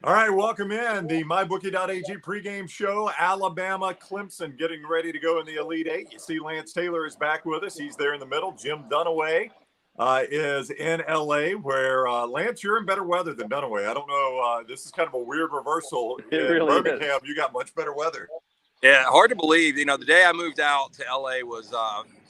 All right, welcome in the MyBookie.ag pregame show. Alabama, Clemson getting ready to go in the Elite Eight. You see Lance Taylor is back with us. He's there in the middle. Jim Dunaway is in L.A., where, Lance, you're in better weather than Dunaway. I don't know. This is kind of a weird reversal. It in really Birmingham, is. You got much better weather. Yeah, hard to believe. You know, the day I moved out to LA was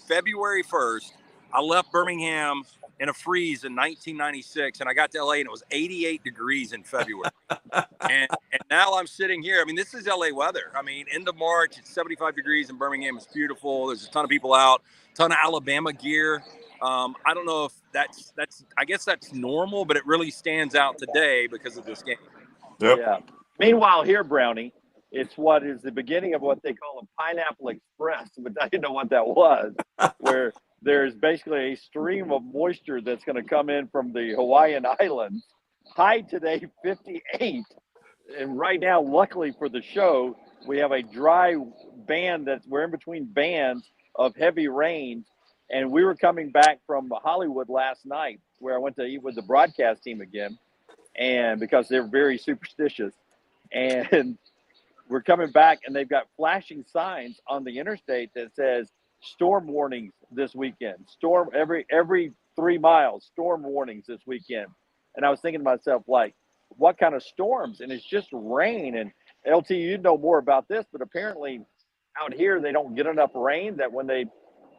February 1st. I left Birmingham in a freeze in 1996, and I got to LA and it was 88 degrees in February. and now I'm sitting here. I mean, this is LA weather. I mean, end of March, it's 75 degrees in Birmingham. It's beautiful. There's a ton of people out, ton of Alabama gear. I don't know if that's I guess that's normal, but it really stands out today because of this game. Yep. Yeah. Meanwhile, here, Brownie, it's what is the beginning of what they call a pineapple express, but I didn't know what that was, where there's basically a stream of moisture that's going to come in from the Hawaiian Islands. High today, 58. And right now, luckily for the show, we have a dry band we're in between bands of heavy rains. And we were coming back from Hollywood last night, where I went to eat with the broadcast team again, and because they're very superstitious. And we're coming back, and they've got flashing signs on the interstate that says storm warnings this weekend. Storm every 3 miles, storm warnings this weekend. And I was thinking to myself, like, what kind of storms? And it's just rain. And LT, you know more about this, but apparently out here they don't get enough rain that when they're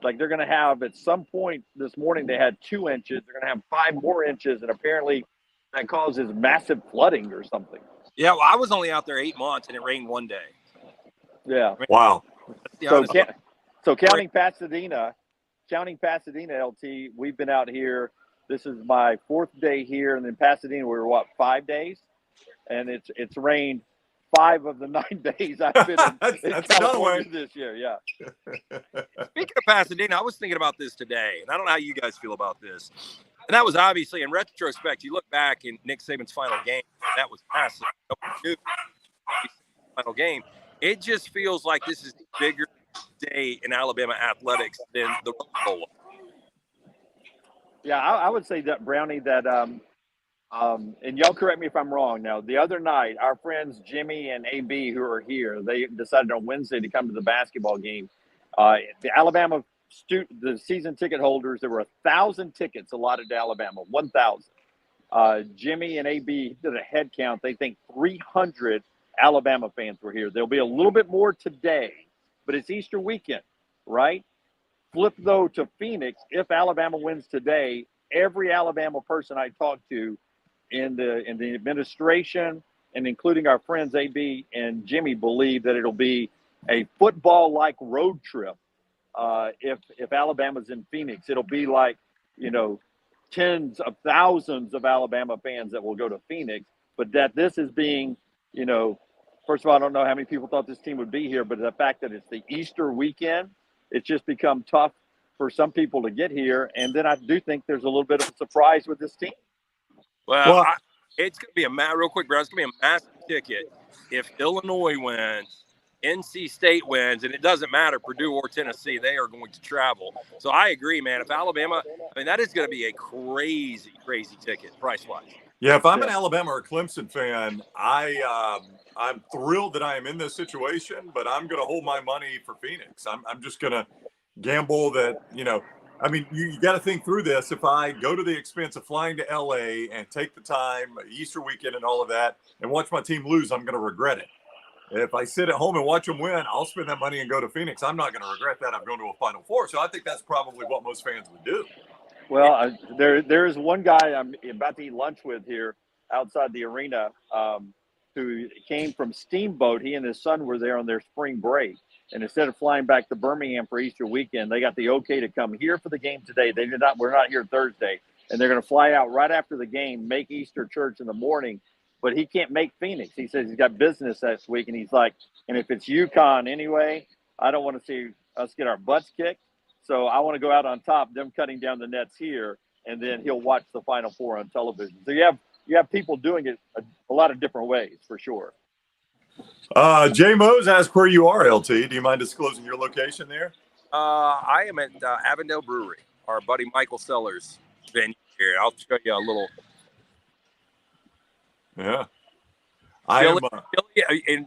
going to have at some point this morning they had 2 inches. They're going to have 5 more inches, and apparently that causes massive flooding or something. Yeah, well, I was only out there 8 months, and it rained one day. Yeah. Wow. So counting Pasadena, LT, we've been out here. This is my 4th day here, and in Pasadena we were 5 days, and it's rained 5 of the 9 days I've been in California this year. Yeah. Speaking of Pasadena, I was thinking about this today, and I don't know how you guys feel about this. And that was obviously, in retrospect, you look back in Nick Saban's final game, that was massive. Final game. It just feels like this is a bigger day in Alabama athletics than the Rose Bowl. Yeah, I would say that, Brownie, that and y'all correct me if I'm wrong. Now, the other night, our friends Jimmy and AB, who are here, they decided on Wednesday to come to the basketball game. The Alabama the season ticket holders, there were 1,000 tickets allotted to Alabama, 1,000. Jimmy and AB did a head count. They think 300 Alabama fans were here. There'll be a little bit more today, but it's Easter weekend, right? Flip, though, to Phoenix. If Alabama wins today, every Alabama person I talked to in the administration, and including our friends AB and Jimmy, believe that it'll be a football-like road trip. If Alabama's in Phoenix, it'll be like, tens of thousands of Alabama fans that will go to Phoenix. But that this is being, first of all, I don't know how many people thought this team would be here, but the fact that it's the Easter weekend, it's just become tough for some people to get here. And then I do think there's a little bit of a surprise with this team. Well, it's going to be real quick, bro. It's going to be a massive ticket if Illinois wins, NC State wins, and it doesn't matter, Purdue or Tennessee, they are going to travel. So I agree, man. If Alabama, that is going to be a crazy, crazy ticket price-wise. Yeah, if I'm an Alabama or Clemson fan, I'm thrilled that I am in this situation, but I'm going to hold my money for Phoenix. I'm just going to gamble that, you got to think through this. If I go to the expense of flying to LA and take the time, Easter weekend and all of that, and watch my team lose, I'm going to regret it. If I sit at home and watch them win, I'll spend that money and go to Phoenix. I'm not going to regret that. I'm going to a Final Four. So I think that's probably what most fans would do. Well, there's one guy I'm about to eat lunch with here outside the arena who came from Steamboat. He and his son were there on their spring break. And instead of flying back to Birmingham for Easter weekend, they got the okay to come here for the game today. We're not here Thursday. And they're going to fly out right after the game, make Easter church in the morning. But he can't make Phoenix. He says he's got business this week. And he's like, and if it's UConn anyway, I don't want to see us get our butts kicked. So I want to go out on top, them cutting down the nets here, and then he'll watch the Final Four on television. So you have people doing it a lot of different ways, for sure. Jay Mose asked where you are, LT. Do you mind disclosing your location there? I am at Avondale Brewery, our buddy Michael Sellers venue here. I'll show you a little. Yeah. I Chili, am. Chili, and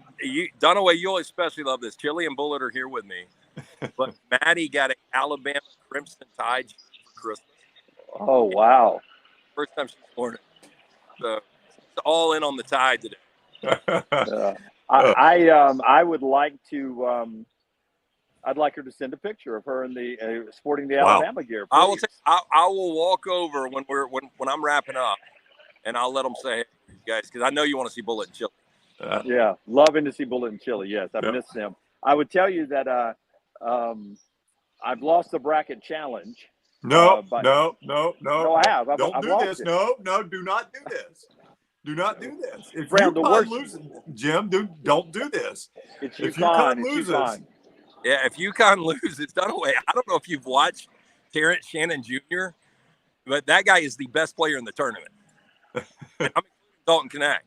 Dunaway, you'll especially love this. Chili and Bullet are here with me, but Maddie got an Alabama Crimson Tide for Christmas. Oh, wow. First time she's worn it. So it's all in on the Tide today. I would like to. I'd like her to send a picture of her in the sporting the Wow. Alabama gear. I will. I will walk over when I'm wrapping up, and I'll let them say, hey, guys, because I know you want to see Bullet and Chili. Yeah, loving to see Bullet and Chili. Yes, I've missed them. I would tell you that I've lost the bracket challenge. No, I have. Don't I've do lost this. it. No, do not do this. Do not do this. If Brown, UConn loses, Jim, don't do this. It's if UConn. loses, UConn. Yeah, if UConn loses, Dunaway. I don't know if you've watched Terrence Shannon Jr., but that guy is the best player in the tournament. I'm including Dalton Connect.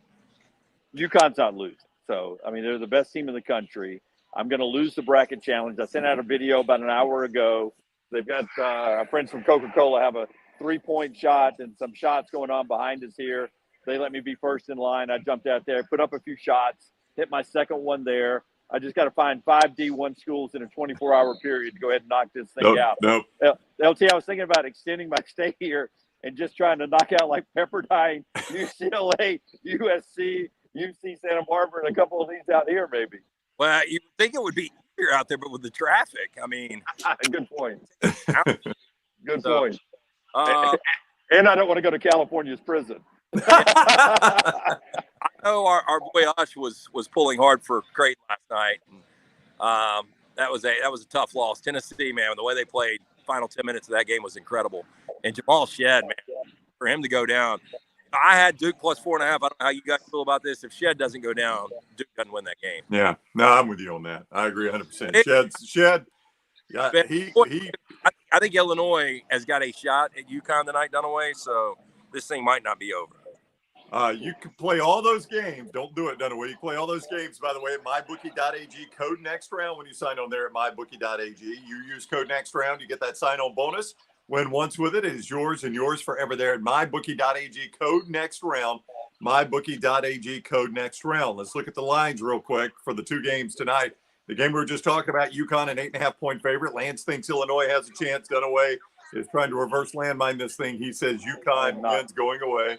UConn's not losing. So, I mean, they're the best team in the country. I'm going to lose the bracket challenge. I sent out a video about an hour ago. They've got our friends from Coca-Cola have a 3-point shot and some shots going on behind us here. They let me be first in line. I jumped out there, put up a few shots, hit my second one there. I just got to find 5 D1 schools in a 24-hour period to go ahead and knock this thing out. Nope. LT, I was thinking about extending my stay here and just trying to knock out like Pepperdine, UCLA, USC, UC Santa Barbara, and a couple of these out here maybe. Well, you would think it would be easier out there, but with the traffic, I mean. Good point. Good point. And I don't want to go to California's prison. I know our boy Ush was pulling hard for Creighton last night. And, that was a tough loss. Tennessee, man, the way they played, final 10 minutes of that game was incredible. And Jamal Shedd, man, for him to go down. I had Duke plus 4.5. I don't know how you guys feel about this. If Shedd doesn't go down, Duke doesn't win that game. Yeah, no, I'm with you on that. I agree 100%. Shedd. Yeah, I think Illinois has got a shot at UConn tonight, Dunaway. So this thing might not be over. You can play all those games. Don't do it, Dunaway. You play all those games, by the way, at MyBookie.ag. Code next round when you sign on there at MyBookie.ag. You use code next round, you get that sign-on bonus. Win once with it. It is yours and yours forever there at MyBookie.ag. Code next round. MyBookie.ag. Code next round. Let's look at the lines real quick for the 2 games tonight. The game we were just talking about, UConn, an 8.5-point favorite. Lance thinks Illinois has a chance. Dunaway is trying to reverse landmine this thing. He says UConn wins going away.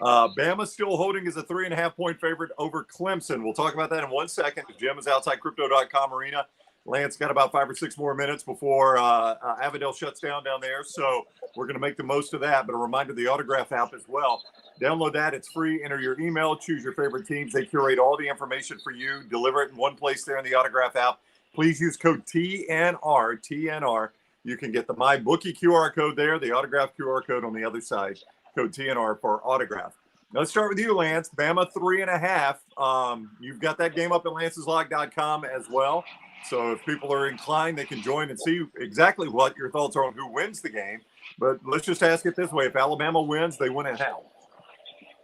Bama still holding as a 3.5-point favorite over Clemson. We'll talk about that in 1 second. Jim is outside Crypto.com arena. Lance got about 5 or 6 more minutes before Avondale shuts down there. So we're going to make the most of that. But a reminder, the Autograph app as well. Download that. It's free. Enter your email. Choose your favorite teams. They curate all the information for you. Deliver it in one place there in the Autograph app. Please use code TNR. You can get the MyBookie QR code there, the Autograph QR code on the other side. Code TNR for Autograph. Now let's start with you, Lance. Bama 3.5. You've got that game up at lanceslog.com as well. So if people are inclined, they can join and see exactly what your thoughts are on who wins the game. But let's just ask it this way. If Alabama wins, they win it how?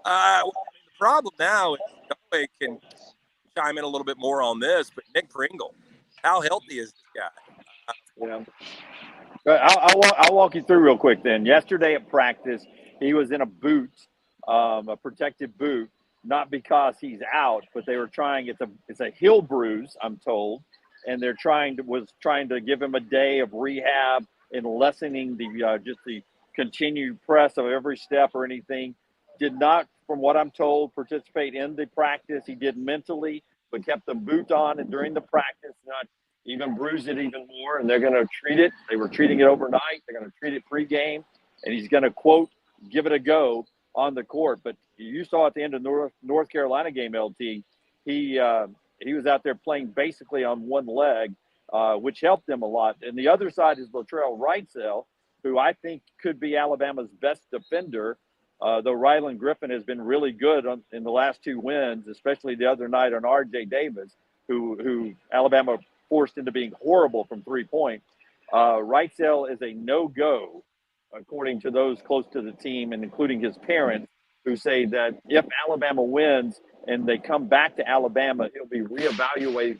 The problem now is Dunaway can chime in a little bit more on this, but Nick Pringle, how healthy is this guy? I'll walk you through real quick then. Yesterday at practice, he was in a boot, a protective boot, not because he's out, but they were trying. It's a heel bruise, I'm told, and they're trying to give him a day of rehab and lessening the continued press of every step or anything. Did not, from what I'm told, participate in the practice. He did mentally, but kept the boot on, and during the practice, not even bruised it even more. And they're going to treat it. They were treating it overnight. They're going to treat it pregame, and he's going to quote give it a go on the court. But you saw at the end of North Carolina game, LT, he was out there playing basically on one leg, which helped them a lot. And the other side is Latrell Wrightsell, who I think could be Alabama's best defender. Though Rylan Griffin has been really good in the last 2 wins, especially the other night on R.J. Davis, who Alabama forced into being horrible from 3-point. Wrightsell is a no-go, according to those close to the team and including his parents, who say that if Alabama wins and they come back to Alabama, he'll be reevaluated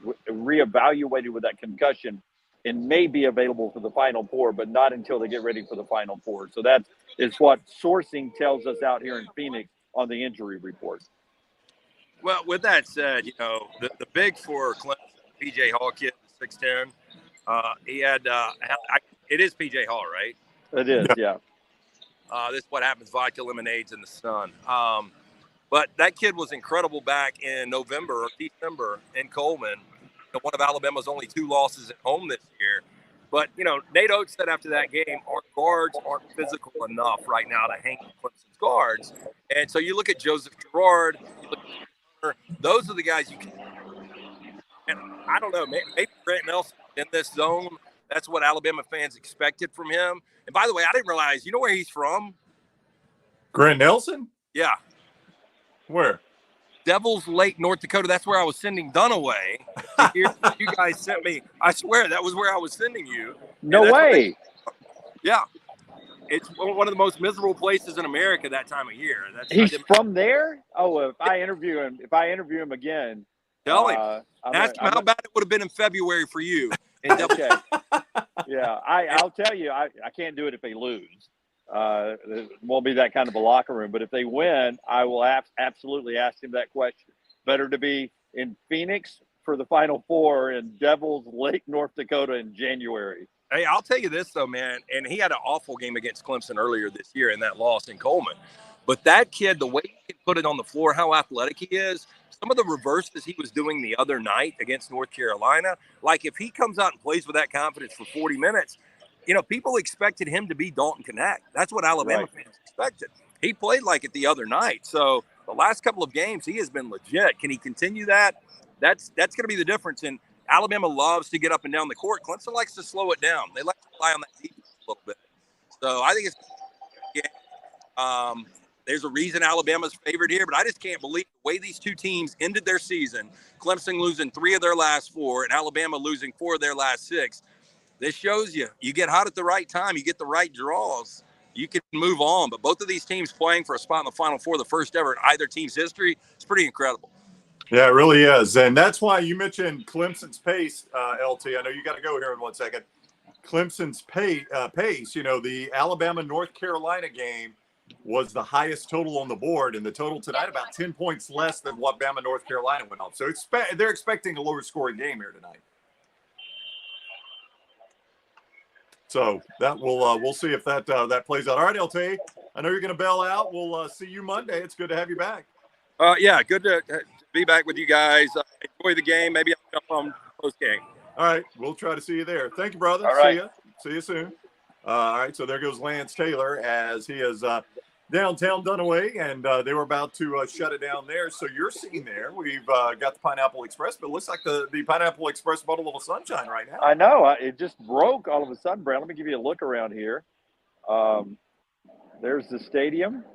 with that concussion and may be available for the Final Four, but not until they get ready for the Final Four. So that is what sourcing tells us out here in Phoenix on the injury report. Well, with that said, the big for Clemson, PJ Hall kid, 6'10", he had it is PJ Hall, right? It is, yeah. This is what happens, vodka lemonades in the sun. But that kid was incredible back in November or December in Coleman. One of Alabama's only 2 losses at home this year. But, Nate Oates said after that game, our guards aren't physical enough right now to hang Clemson's guards. And so you look at Joseph Girard, you look at those are the guys you can. And I don't know, maybe Grant Nelson in this zone. That's what Alabama fans expected from him. And by the way, I didn't realize, you know where he's from? Grant Nelson? Yeah. Where? Devils Lake, North Dakota. That's where I was sending Dunaway. You guys sent me. I swear that was where I was sending you. No way. Yeah. It's one of the most miserable places in America that time of year. He's from there? Oh, if I interview him again. Tell him. Ask him how bad it would have been in February for you. Okay. Yeah, I'll tell you, I can't do it if they lose. It won't be that kind of a locker room. But if they win, I will absolutely ask him that question. Better to be in Phoenix for the Final Four in Devils Lake, North Dakota in January. Hey, I'll tell you this, though, man. And he had an awful game against Clemson earlier this year in that loss in Coleman. But that kid, the way he can put it on the floor, how athletic he is, some of the reverses he was doing the other night against North Carolina, like if he comes out and plays with that confidence for 40 minutes, people expected him to be Dalton Knecht. That's what Alabama fans expected. He played like it the other night. So the last couple of games, he has been legit. Can he continue that? That's going to be the difference. And Alabama loves to get up and down the court. Clemson likes to slow it down. They like to rely on that defense a little bit. So I think it's there's a reason Alabama's favored here, but I just can't believe the way these two teams ended their season. Clemson losing 3 of their last 4 and Alabama losing 4 of their last 6. This shows you get hot at the right time. You get the right draws. You can move on. But both of these teams playing for a spot in the Final Four, the first ever in either team's history, it's pretty incredible. Yeah, it really is. And that's why you mentioned Clemson's pace, LT. I know you got to go here in 1 second. Clemson's pace, the Alabama-North Carolina game was the highest total on the board, and the total tonight about 10 points less than what Bama North Carolina went off. So they're expecting a lower scoring game here tonight. So that we'll see if that plays out. All right, LT, I know you're going to bail out. We'll see you Monday. It's good to have you back. Yeah, good to be back with you guys. Enjoy the game. Maybe I'll jump on post game. All right, we'll try to see you there. Thank you, brother. All right. See you soon. All right, so there goes Lance Taylor as he is downtown Dunaway, and they were about to shut it down there. So you're seeing there, we've got the Pineapple Express, but it looks like the Pineapple Express bottle of sunshine right now. I know. It just broke all of a sudden, Brown. Let me give you a look around here. There's the stadium.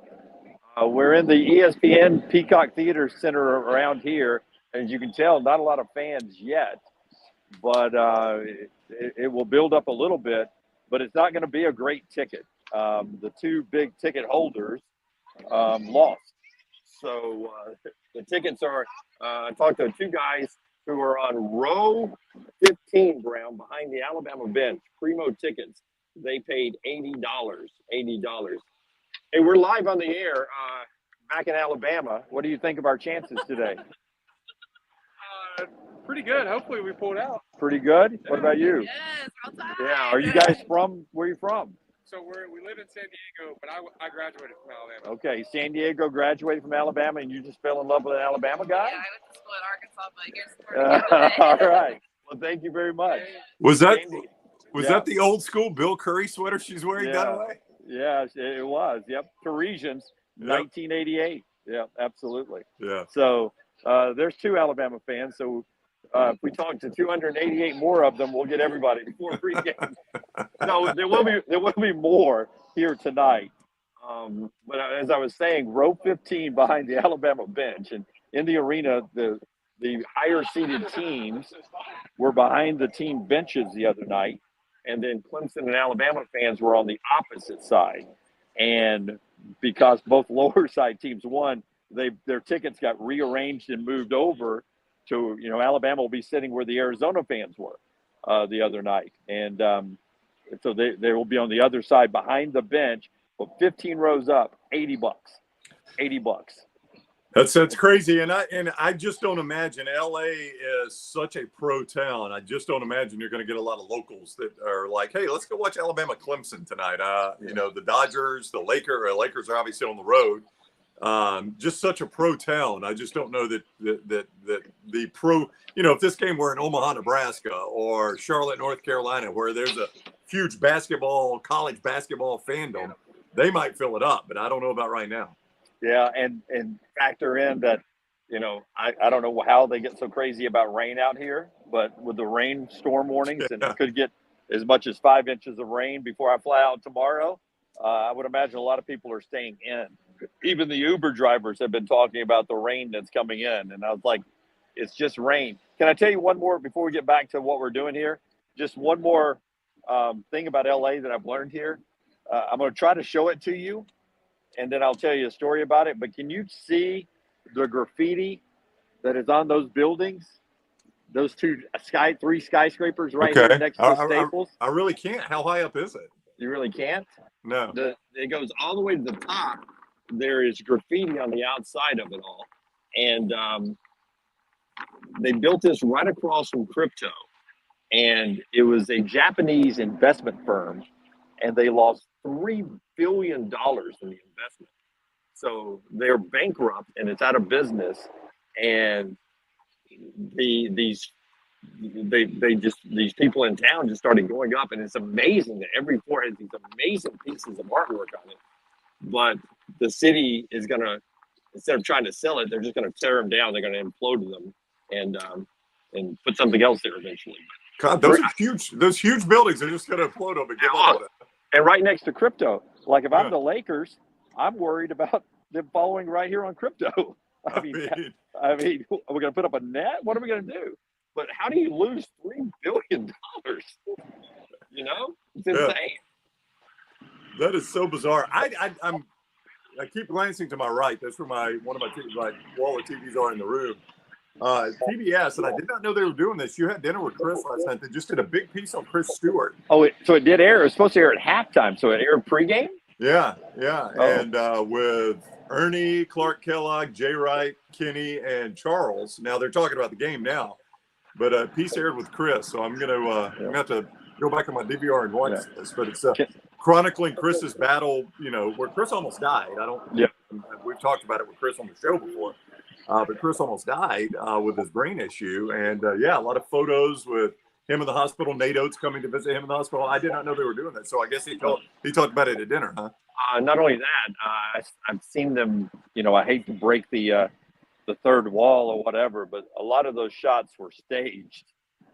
We're in the ESPN Peacock Theater Center around here. As you can tell, not a lot of fans yet, but it will build up a little bit. But it's not going to be a great ticket. The 2 big ticket holders lost. So the tickets are, I talked to 2 guys who are on row 15, Brown, behind the Alabama bench, primo tickets. They paid $80. Hey, we're live on the air back in Alabama. What do you think of our chances today? Pretty good. Hopefully we pulled out. Pretty good. What about you? Yes, outside. Yeah. Are you guys from, where are you from? So we live in San Diego, but I graduated from Alabama. Okay, San Diego graduated from Alabama, and you just fell in love with an Alabama guy? Yeah, I went to school at Arkansas, but here's All right. Well, thank you very much. Was that Yeah. that the old school Bill Curry sweater she's wearing Dunaway? Yeah, it was. Yep. Parisians, Yep. 1988. Yeah, absolutely. Yeah. So there's 2 Alabama fans. So if we talk to 288 more of them, we'll get everybody before pregame. No, there will be more here tonight. But as I was saying, row 15 behind the Alabama bench, and in the arena, the higher seated teams were behind the team benches the other night, and then Clemson and Alabama fans were on the opposite side. And because both lower side teams won, their tickets got rearranged and moved over to, Alabama will be sitting where the Arizona fans were the other night. And so they will be on the other side behind the bench, but 15 rows up, $80. $80. That's crazy, and I just don't imagine. LA is such a pro town. I just don't imagine you're going to get a lot of locals that are like, "Hey, let's go watch Alabama Clemson tonight." You know, the Dodgers, the Lakers are obviously on the road. Just such a pro town. I just don't know that the pro. You know, if this game were in Omaha, Nebraska, or Charlotte, North Carolina, where there's a huge college basketball fandom, they might fill it up. But I don't know about right now. Yeah, and factor in that, you know, I don't know how they get so crazy about rain out here, but with the storm warnings, and it could get as much as 5 inches of rain before I fly out tomorrow, I would imagine a lot of people are staying in. Even the Uber drivers have been talking about the rain that's coming in, and I was like, it's just rain. Can I tell you one more before we get back to what we're doing here? Just one more thing about LA that I've learned here. I'm going to try to show it to you, and then I'll tell you a story about it. But can you see the graffiti that is on those buildings? Those three skyscrapers right here next to Staples? I really can't. How high up is it? You really can't? No. It goes all the way to the top. There is graffiti on the outside of it all. And they built this right across from crypto. And it was a Japanese investment firm, and they lost $3 billion in the investment. So they're bankrupt and it's out of business. And these people in town just started going up, and it's amazing that every floor has these amazing pieces of artwork on it. But the city is gonna, instead of trying to sell it, they're just gonna tear them down. They're gonna implode them and put something else there eventually. God, those are huge. Those huge buildings are just gonna implode them and give up. And right next to crypto, like if I'm the Lakers, I'm worried about them following right here on crypto. I mean, are we going to put up a net? What are we going to do? But how do you lose $3 billion? You know, it's insane. That is so bizarre. I keep glancing to my right. That's where one of my wall of TVs are in the room. TBS, and I did not know they were doing this. You had dinner with Chris last night. They just did a big piece on Chris Stewart. Oh, so it did air. It was supposed to air at halftime. So it aired pregame? Yeah. And with Ernie, Clark Kellogg, Jay Wright, Kenny, and Charles. Now they're talking about the game now, but a piece aired with Chris. So I'm gonna have to go back on my DVR and watch this. But it's chronicling Chris's battle. You know, where Chris almost died. We've talked about it with Chris on the show before. But Chris almost died with his brain issue. And, a lot of photos with him in the hospital, Nate Oates coming to visit him in the hospital. I did not know they were doing that. So I guess he talked about it at dinner, huh? Not only that, I've seen them, you know, I hate to break the third wall or whatever, but a lot of those shots were staged.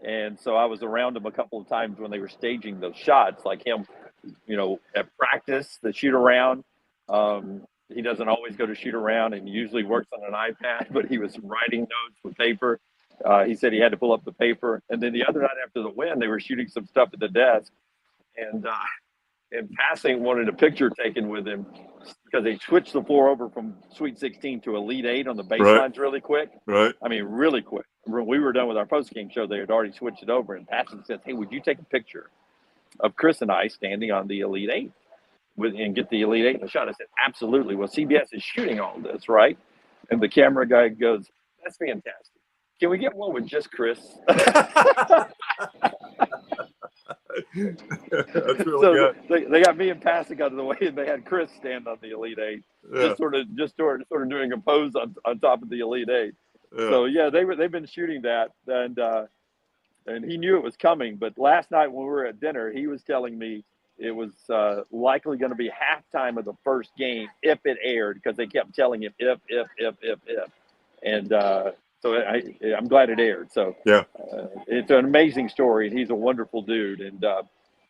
And so I was around him a couple of times when they were staging those shots, like him, you know, at practice, the shoot around. He doesn't always go to shoot around and usually works on an iPad, but he was writing notes with paper. He said he had to pull up the paper. And then the other night after the win, they were shooting some stuff at the desk. And in passing, wanted a picture taken with him because they switched the floor over from Sweet 16 to Elite 8 on the baselines really quick. Right. I mean, really quick. When we were done with our post-game show, they had already switched it over. And passing says, hey, would you take a picture of Chris and I standing on the Elite 8? And get the Elite 8 in the shot. I said, absolutely. Well, CBS is shooting all this, right? And the camera guy goes, that's fantastic. Can we get one with just Chris? That's really good. They got me and Passing out of the way, and they had Chris stand on the Elite 8, just sort of doing a pose on top of the Elite 8. Yeah. So they've been shooting that, and he knew it was coming. But last night when we were at dinner, he was telling me it was likely going to be halftime of the first game if it aired, because they kept telling him if. And so I'm glad it aired. So it's an amazing story, and he's a wonderful dude. And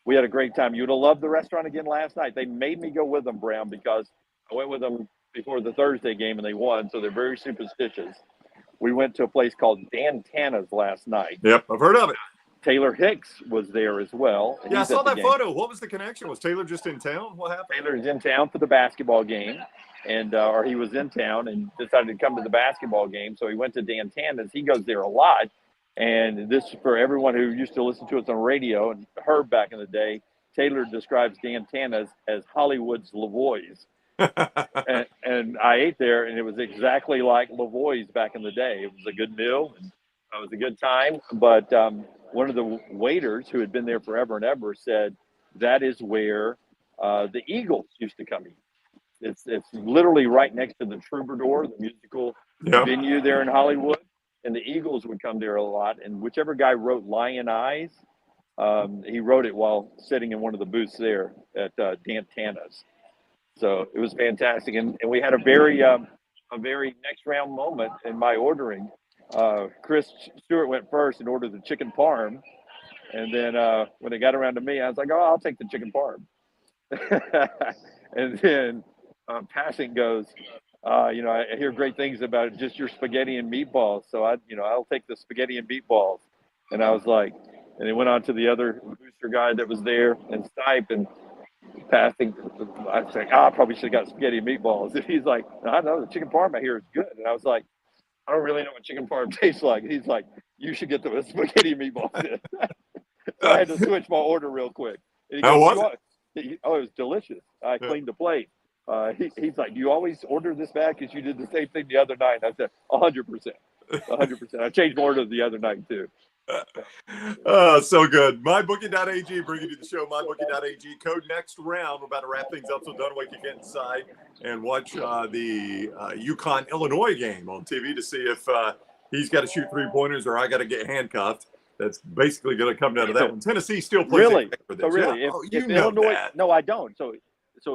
we had a great time. You would have loved the restaurant again last night. They made me go with them, Brown, because I went with them before the Thursday game, and they won, so they're very superstitious. We went to a place called Dan Tana's last night. Yep, I've heard of it. Taylor Hicks was there as well. Yeah, I saw that photo. What was the connection? Was Taylor just in town? What happened? Taylor's in town for the basketball game, and or he was in town and decided to come to the basketball game. So he went to Dan Tana's. He goes there a lot. And this is for everyone who used to listen to us on radio and heard back in the day. Taylor describes Dan Tana's as Hollywood's Lavoie's. and I ate there, and it was exactly like Lavoie's back in the day. It was a good meal, and it was a good time. But one of the waiters who had been there forever and ever said that is where the Eagles used to come eat. It's literally right next to the Troubadour, the musical venue there in Hollywood, and the Eagles would come there a lot. And whichever guy wrote Lion Eyes, he wrote it while sitting in one of the booths there at Dantana's. So it was fantastic, and we had a very next round moment in my ordering. Chris Stewart went first and ordered the chicken parm, and then when it got around to me, I was like, "Oh, I'll take the chicken parm." And then passing goes, I hear great things about it, just your spaghetti and meatballs. So I'll take the spaghetti and meatballs. And I was like, and he went on to the other booster guy that was there and Stipe, and passing, I was like, I probably should have got spaghetti and meatballs. And he's like, I know the chicken parm I hear is good. And I was like, I don't really know what chicken parm tastes like. And he's like, you should get the spaghetti and meatballs. So I had to switch my order real quick. And he goes, was it? Oh, it was delicious. I cleaned the plate. He's like, do you always order this bad? Because you did the same thing the other night. And I said, 100%. 100%. I changed my order the other night, too. So good. MyBookie.ag bringing you the show. MyBookie.ag code next round. We're about to wrap things up so Dunaway can get inside and watch the UConn Illinois game on TV to see if he's got to shoot 3-pointers or I got to get handcuffed. That's basically going to come down to that one. Tennessee still plays really. For this. So really, yeah. if Illinois, no, I don't. So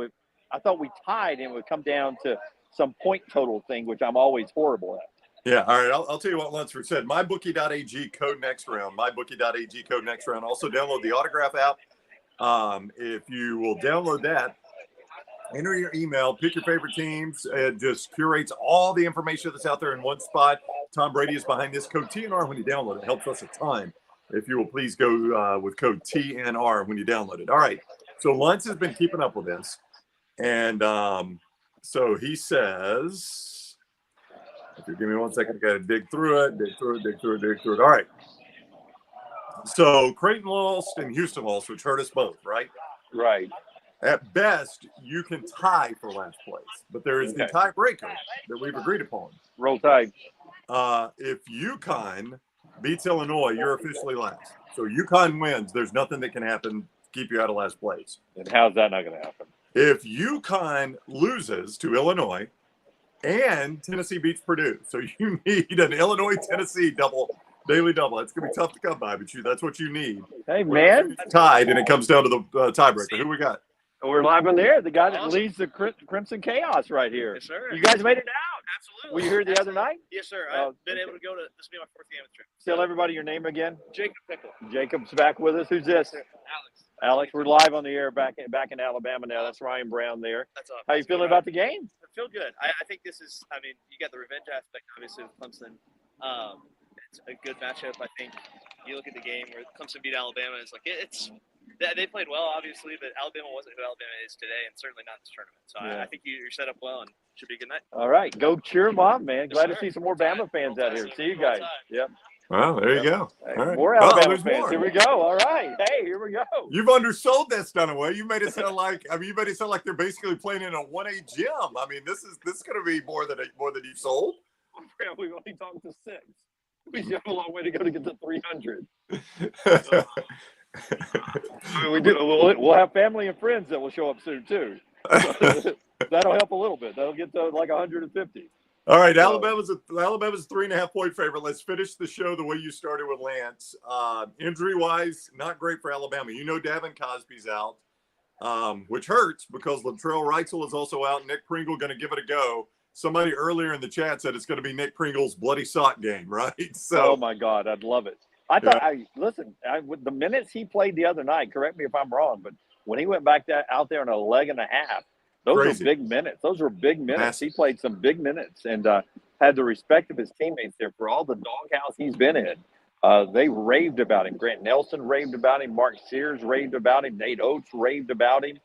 if I thought we tied, and it would come down to some point total thing, which I'm always horrible at. Yeah, all right. I'll tell you what Lunsford said. MyBookie.ag code next round. MyBookie.ag code next round. Also download the Autograph app. If you will download that, enter your email, pick your favorite teams. It just curates all the information that's out there in one spot. Tom Brady is behind this code TNR when you download it. It helps us a ton. If you will please go with code TNR when you download it. All right. So Luntz has been keeping up with this. And so he says, if you give me 1 second, I got to dig through it. All right. So Creighton lost and Houston lost, which hurt us both, right? Right. At best, you can tie for last place, but there is the tiebreaker that we've agreed upon. Roll Tide. If UConn beats Illinois, you're officially last. So UConn wins. There's nothing that can happen to keep you out of last place. And how's that not going to happen? If UConn loses to Illinois and Tennessee beats Purdue, so you need an Illinois-Tennessee daily double. It's going to be tough to come by, but that's what you need. Hey, man. Tied, and it comes down to the tiebreaker. Who we got? We're live on the air. The guy that leads the Crimson Chaos right here. Yes, sir. You guys made it out. Absolutely. Were you here the other night? Yes, sir. I've been able to go to this will be my 4th game of the trip. Tell everybody your name again. Jacob Pickle. Jacob's back with us. Who's this? Alex. Alex, we're live on the air back in Alabama now. That's Ryan Brown there. That's awesome. How you feeling about the game? I feel good. I think this is, you got the revenge aspect, obviously, with Clemson. It's a good matchup. I think you look at the game where Clemson beat Alabama. It's like, they played well, obviously, but Alabama wasn't who Alabama is today, and certainly not in this tournament. So I think you're set up well, and should be a good night. All right. Go cheer them on, man. Glad to sir. see some more Bama fans out here. See you guys. Yep. Well, there you go. Hey, All right. more Alabama there's fans. more. Here we go. All right. Hey, here we go. You've undersold this, Dunaway. You made it sound like they're basically playing in a 1A gym. I mean, this is going to be more than you sold. We've only talked to 6. We still have a long way to go to get to 300. We do. We'll have family and friends that will show up soon too. That'll help a little bit. That'll get to like 150. All right, Alabama's a 3.5-point favorite. Let's finish the show the way you started with Lance. Injury-wise, not great for Alabama. You know Davin Cosby's out, which hurts because Latrell Reitzel is also out. Nick Pringle going to give it a go. Somebody earlier in the chat said it's going to be Nick Pringle's bloody sock game, right? So, oh my God, I'd love it. I thought, with the minutes he played the other night, correct me if I'm wrong, but when he went back out there in a leg and a half, those were big minutes. Those were big minutes. Massive. He played some big minutes and had the respect of his teammates there for all the doghouse he's been in. They raved about him. Grant Nelson raved about him. Mark Sears raved about him. Nate Oates raved about him.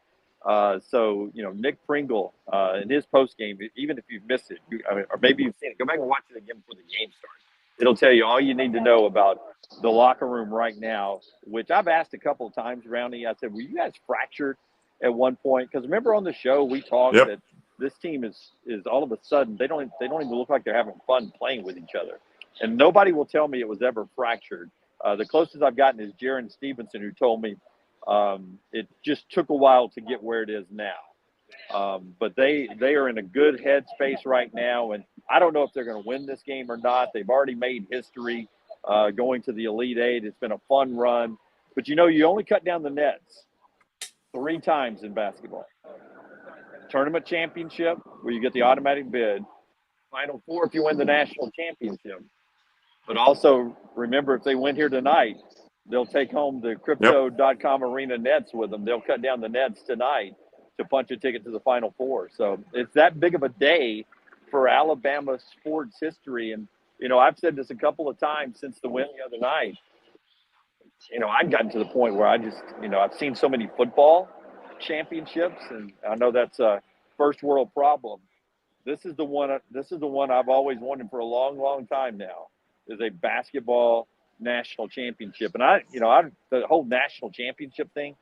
So, Nick Pringle in his postgame, even if you've missed it, or maybe you've seen it, go back and watch it again before the game starts. It'll tell you all you need to know about the locker room right now, which I've asked a couple of times, Roundy. I said, were you guys fractured at one point? Because remember on the show we talked that this team is all of a sudden they don't even look like they're having fun playing with each other, and nobody will tell me it was ever fractured. The closest I've gotten is Jaron Stevenson, who told me it just took a while to get where it is now. But they are in a good headspace right now, and I don't know if they're going to win this game or not. They've already made history going to the Elite Eight. It's been a fun run, but you only cut down the nets 3 times in basketball. Tournament championship, where you get the automatic bid. Final Four if you win the national championship. But also remember, if they win here tonight, they'll take home the Crypto.com Arena nets with them. They'll cut down the nets tonight to punch a ticket to the Final Four. So it's that big of a day for Alabama sports history. And, I've said this a couple of times since the win the other night. I've gotten to the point where I just, I've seen so many football championships, and I know that's a first world problem. This is the one I've always wanted for a long, long time now, is a basketball national championship. And the whole national championship thing,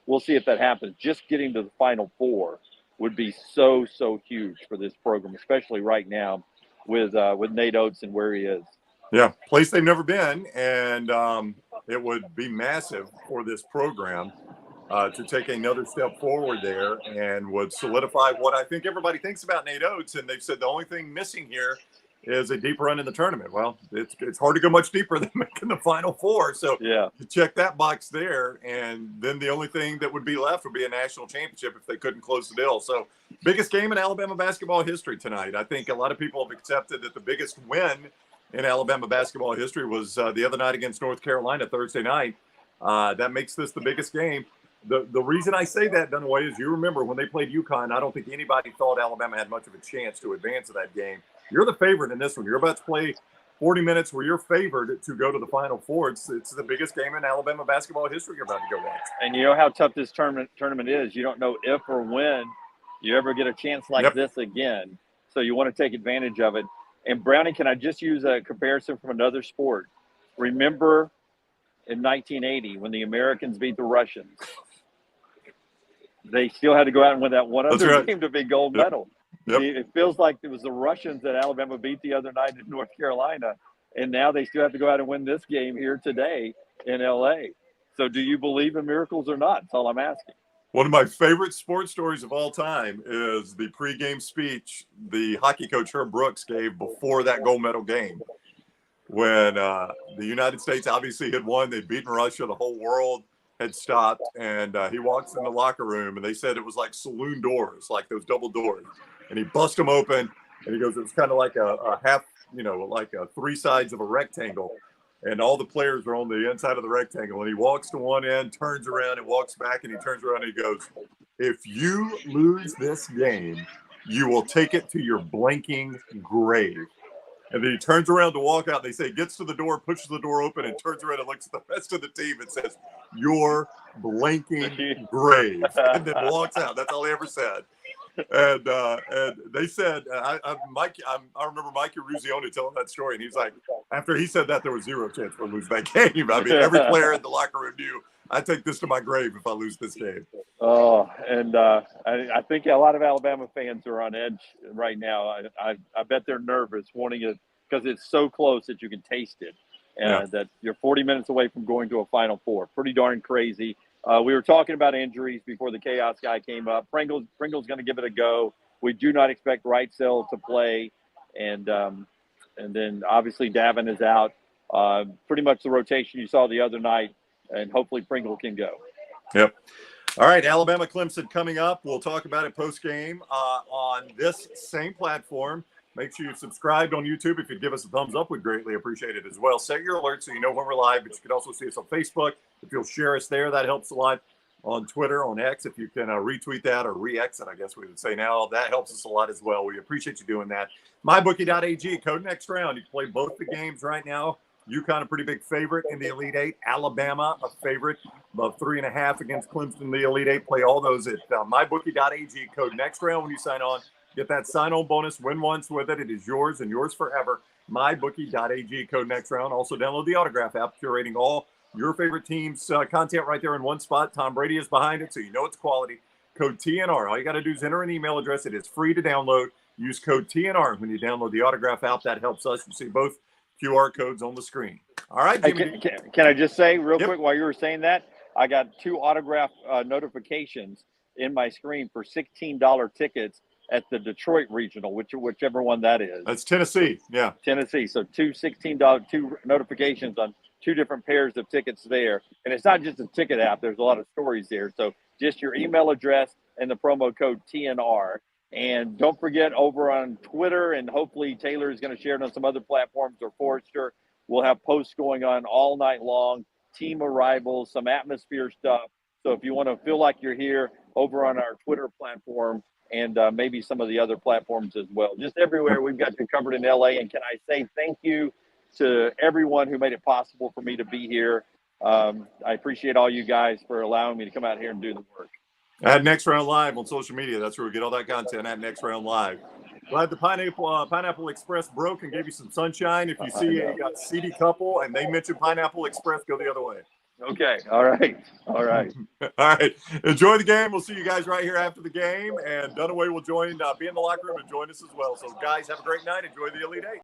we'll see if that happens. Just getting to the Final Four would be so, so huge for this program, especially right now with Nate Oates and where he is. Yeah, place they've never been, and it would be massive for this program to take another step forward there, and would solidify what I think everybody thinks about Nate Oates. And they've said the only thing missing here is a deep run in the tournament. Well, it's hard to go much deeper than making the Final Four. So yeah, you check that box there, and then the only thing that would be left would be a national championship if they couldn't close the deal. So biggest game in Alabama basketball history tonight. I think a lot of people have accepted that the biggest win in Alabama basketball history was the other night against North Carolina Thursday night. That makes this the biggest game. The reason I say that, Dunaway, is you remember when they played UConn, I don't think anybody thought Alabama had much of a chance to advance to that game. You're the favorite in this one. You're about to play 40 minutes where you're favored to go to the Final Four. It's the biggest game in Alabama basketball history you're about to go watch. And you know how tough this tournament is. You don't know if or when you ever get a chance like this again. So you want to take advantage of it. And Brownie, can I just use a comparison from another sport? Remember in 1980 when the Americans beat the Russians? They still had to go out and win that one other game to be gold medal. Yep. It feels like it was the Russians that Alabama beat the other night in North Carolina, and now they still have to go out and win this game here today in L.A. So do you believe in miracles or not? That's all I'm asking. One of my favorite sports stories of all time is the pregame speech the hockey coach Herb Brooks gave before that gold medal game, when the United States obviously had won. They'd beaten Russia. The whole world had stopped, and he walks in the locker room, and they said it was like saloon doors, like those double doors. And he bust them open, and he goes, it was kind of like a half, like 3 sides of a rectangle. And all the players are on the inside of the rectangle. And he walks to one end, turns around, and walks back, and he turns around and he goes, if you lose this game, you will take it to your blanking grave. And then he turns around to walk out. They say he gets to the door, pushes the door open, and turns around and looks at the rest of the team and says, your blanking grave. And then walks out. That's all he ever said. And they said, I remember Mikey Ruzioni telling that story, and he's like, after he said that, there was 0 chance we'll lose that game. I mean, every player in the locker room knew, I take this to my grave if I lose this game. Oh, and I think a lot of Alabama fans are on edge right now. I bet they're nervous, wanting it because it's so close that you can taste it, and that you're 40 minutes away from going to a Final Four. Pretty darn crazy. We were talking about injuries before the chaos guy came up. Pringle's going to give it a go. We do not expect Wrightsell to play, and then obviously Davin is out. Pretty much the rotation you saw the other night, and hopefully Pringle can go. Yep. All right, Alabama Clemson coming up. We'll talk about it post game on this same platform. Make sure you've subscribed on YouTube. If you'd give us a thumbs up, we'd greatly appreciate it as well. Set your alerts so you know when we're live, but you can also see us on Facebook. If you'll share us there, that helps a lot. On Twitter, on X, if you can retweet that or re-exit, I guess we would say now, that helps us a lot as well. We appreciate you doing that. MyBookie.ag, code next round. You can play both the games right now. UConn, a pretty big favorite in the Elite Eight. Alabama, a favorite, above 3.5 against Clemson in the Elite Eight. Play all those at MyBookie.ag, code next round when you sign on. Get that sign-on bonus, win once with it. It is yours and yours forever. MyBookie.ag, code next round. Also download the Autograph app, curating all your favorite teams' content right there in one spot. Tom Brady is behind it, so you know it's quality. code TNR. All you got to do is enter an email address. It is free to download. Use code TNR when you download the autograph app. That helps us. You see both QR codes on the screen. All right, Hey, Jimmy. can I just say real Yep. quick while you were saying that, I got 2 autograph notifications in my screen for $16 tickets at the Detroit Regional, whichever one that is. That's Tennessee. Yeah. Tennessee. So two $16 notifications on 2 different pairs of tickets there. And it's not just a ticket app. There's a lot of stories there. So just your email address and the promo code TNR. And don't forget, over on Twitter, and hopefully Taylor is going to share it on some other platforms, or Forrester, we'll have posts going on all night long, team arrivals, some atmosphere stuff. So if you want to feel like you're here, over on our Twitter platform, and maybe some of the other platforms as well. Just everywhere, we've got you covered in LA. And can I say thank you to everyone who made it possible for me to be here. I appreciate all you guys for allowing me to come out here and do the work. At Next Round Live on social media. That's where we get all that content, at Next Round Live. Glad the Pineapple Express broke and gave you some sunshine. If you see a seedy couple and they mention Pineapple Express, go the other way. Okay. All right. All right. All right. Enjoy the game. We'll see you guys right here after the game. And Dunaway will be in the locker room and join us as well. So, guys, have a great night. Enjoy the Elite Eight.